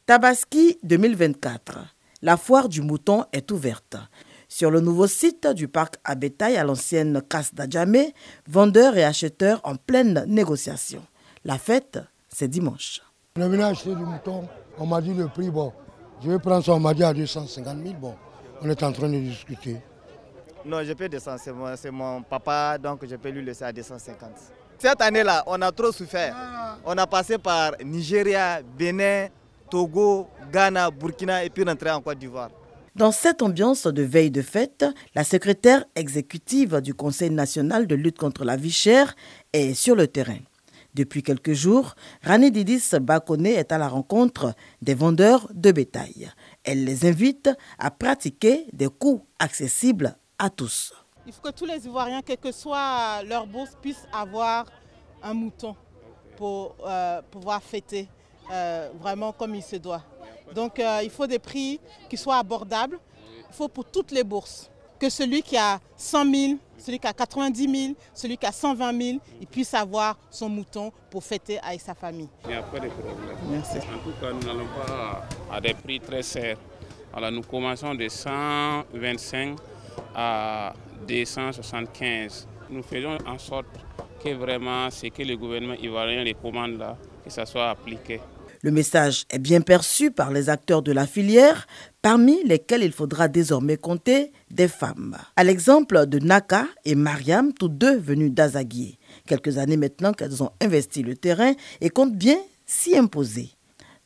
Tabaski 2024. La foire du mouton est ouverte. Sur le nouveau site du parc à bétail à l'ancienne casse d'Adjamé, vendeurs et acheteurs en pleine négociation. La fête, c'est dimanche. On est venu acheter du mouton, on m'a dit le prix, bon, je vais prendre ça, on m'a dit à 250 000, bon, on est en train de discuter. Non, je peux descendre, c'est mon papa, donc je peux lui laisser à 250. Cette année-là, on a trop souffert. On a passé par Nigeria, Bénin, Togo, Ghana, Burkina et puis rentré en Côte d'Ivoire. Dans cette ambiance de veille de fête, la secrétaire exécutive du Conseil national de lutte contre la vie chère est sur le terrain. Depuis quelques jours, Rani Didis Bakone est à la rencontre des vendeurs de bétail. Elle les invite à pratiquer des coûts accessibles à tous. Il faut que tous les Ivoiriens, quelle que soit leur bourse, puissent avoir un mouton pour pouvoir fêter vraiment comme il se doit. Donc il faut des prix qui soient abordables. Il faut pour toutes les bourses. Que celui qui a 100 000, celui qui a 90 000, celui qui a 120 000, il puisse avoir son mouton pour fêter avec sa famille. Il n'y a pas de problème. Merci. En tout cas, nous n'allons pas à des prix très serres. Alors, nous commençons de 125 à 275. Nous faisons en sorte que vraiment ce que le gouvernement ivoirien recommande là, que ça soit appliqué. Le message est bien perçu par les acteurs de la filière, parmi lesquels il faudra désormais compter des femmes. À l'exemple de Naka et Mariam, tous deux venus d'Azaguié. Quelques années maintenant qu'elles ont investi le terrain et comptent bien s'y imposer.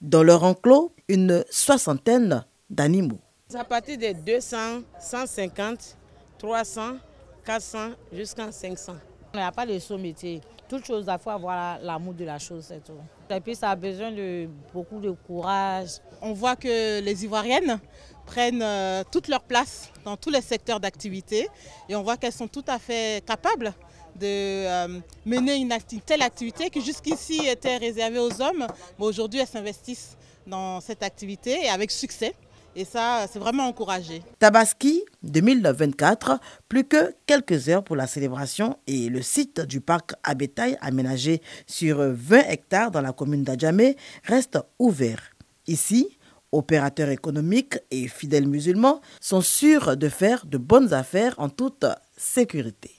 Dans leur enclos, une soixantaine d'animaux. À partir de 200, 150, 300, 400 jusqu'à 500. Il n'y a pas de sous-métier. Toute chose, il faut avoir l'amour de la chose, c'est tout. Et puis ça a besoin de beaucoup de courage. On voit que les Ivoiriennes prennent toute leur place dans tous les secteurs d'activité et on voit qu'elles sont tout à fait capables de mener une telle activité qui jusqu'ici était réservée aux hommes. Mais aujourd'hui, elles s'investissent dans cette activité et avec succès. Et ça, c'est vraiment encouragé. Tabaski 2024, plus que quelques heures pour la célébration et le site du parc à bétail aménagé sur 20 hectares dans la commune d'Adjamé reste ouvert. Ici, opérateurs économiques et fidèles musulmans sont sûrs de faire de bonnes affaires en toute sécurité.